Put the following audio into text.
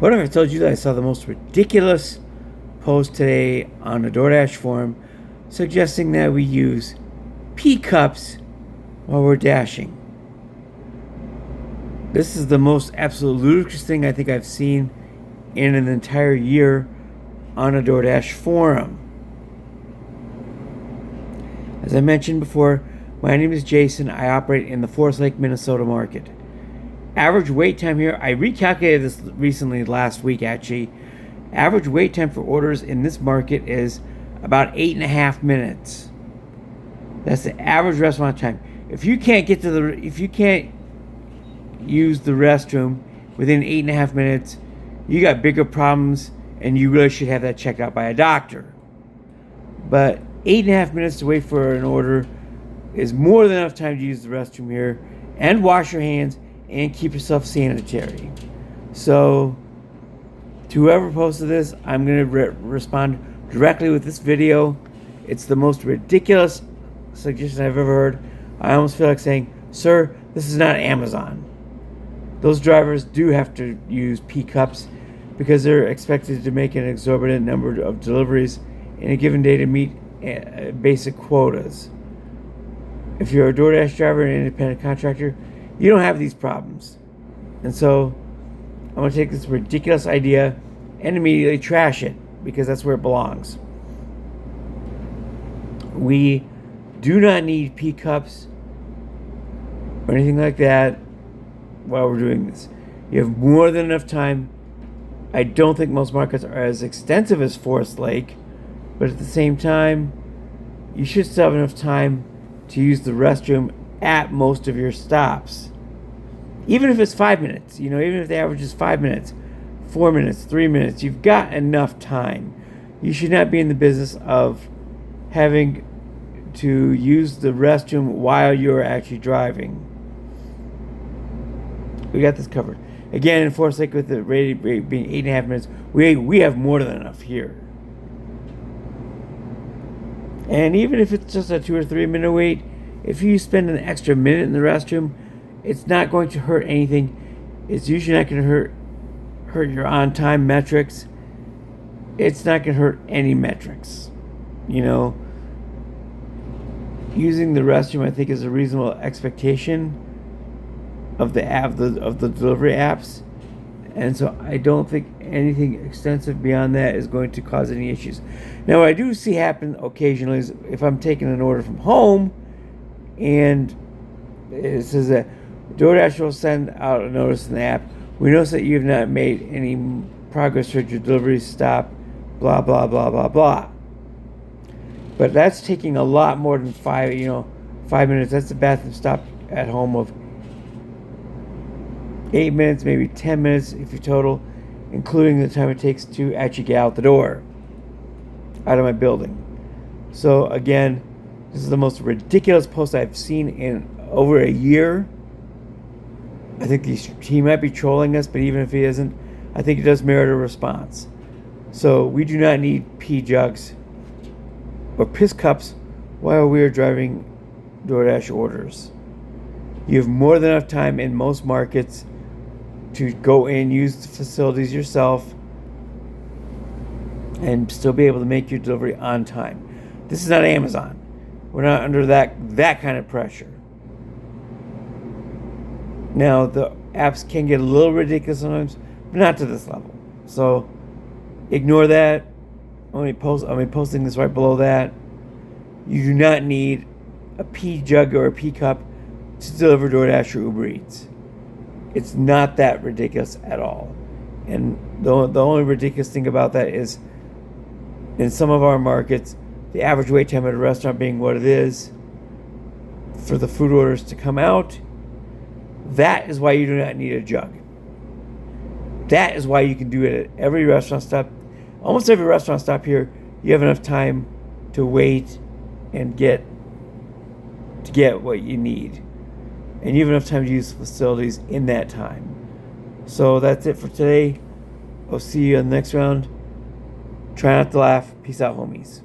What if I told you that I saw the most ridiculous post today on the Doordash forum suggesting that we use pea cups while we're dashing? This is the most absolute ludicrous thing I think I've seen in an entire year on a Doordash forum. As I mentioned before, my name is Jason. I operate in the Forest Lake, Minnesota market. Average wait time here, I recalculated this recently last week actually. Average wait time for orders in this market is about 8.5 minutes. That's the average restaurant time. If you can't use the restroom within 8.5 minutes, you got bigger problems and you really should have that checked out by a doctor. But 8.5 minutes to wait for an order is more than enough time to use the restroom here and wash your hands and keep yourself sanitary. So, to whoever posted this, I'm going to respond directly with this video. It's the most ridiculous suggestion I've ever heard. I almost feel like saying, sir, this is not Amazon. Those drivers do have to use pea cups because they're expected to make an exorbitant number of deliveries in a given day to meet basic quotas. If you're a DoorDash driver and an independent contractor, you don't have these problems. And so I'm going to take this ridiculous idea and immediately trash it because that's where it belongs. We do not need pea cups or anything like that while we're doing this. You have more than enough time. I don't think most markets are as extensive as Forest Lake, but at the same time, you should still have enough time to use the restroom at most of your stops. Even if it's 5 minutes, even if the average is 5 minutes, 4 minutes, 3 minutes, you've got enough time. You should not be in the business of having to use the restroom while you're actually driving. We got this covered. Again, in Forest Lake, with the rate being 8.5 minutes, we have more than enough here. And even if it's just a 2 or 3 minute wait, if you spend an extra minute in the restroom, it's not going to hurt anything. It's usually not going to hurt your on-time metrics. It's not going to hurt any metrics. Using the restroom, I think, is a reasonable expectation of the delivery apps, and so I don't think anything extensive beyond that is going to cause any issues. Now, what I do see happen occasionally is if I'm taking an order from home, and it says that DoorDash will send out a notice in the app. We notice that you have not made any progress towards your delivery stop, blah, blah, blah, blah, blah. But that's taking a lot more than 5 minutes. That's the bathroom stop at home of 8 minutes, maybe 10 minutes if you total, including the time it takes to actually get out the door, out of my building. So again, this is the most ridiculous post I've seen in over a year. I think he might be trolling us, but even if he isn't, I think it does merit a response. So we do not need pea jugs or piss cups while we are driving DoorDash orders. You have more than enough time in most markets to go in, use the facilities yourself, and still be able to make your delivery on time. This is not Amazon. We're not under that kind of pressure. Now, the apps can get a little ridiculous sometimes, but not to this level. So, ignore that. I'll be posting this right below that. You do not need a pea jug or a pea cup to deliver DoorDash or Uber Eats. It's not that ridiculous at all. And the only ridiculous thing about that is, in some of our markets, the average wait time at a restaurant being what it is, for the food orders to come out, that is why you do not need a jug. That is why you can do it at every restaurant stop. Almost every restaurant stop here, you have enough time to wait and get what you need. And you have enough time to use the facilities in that time. So that's it for today. I'll see you on the next round. Try not to laugh. Peace out, homies.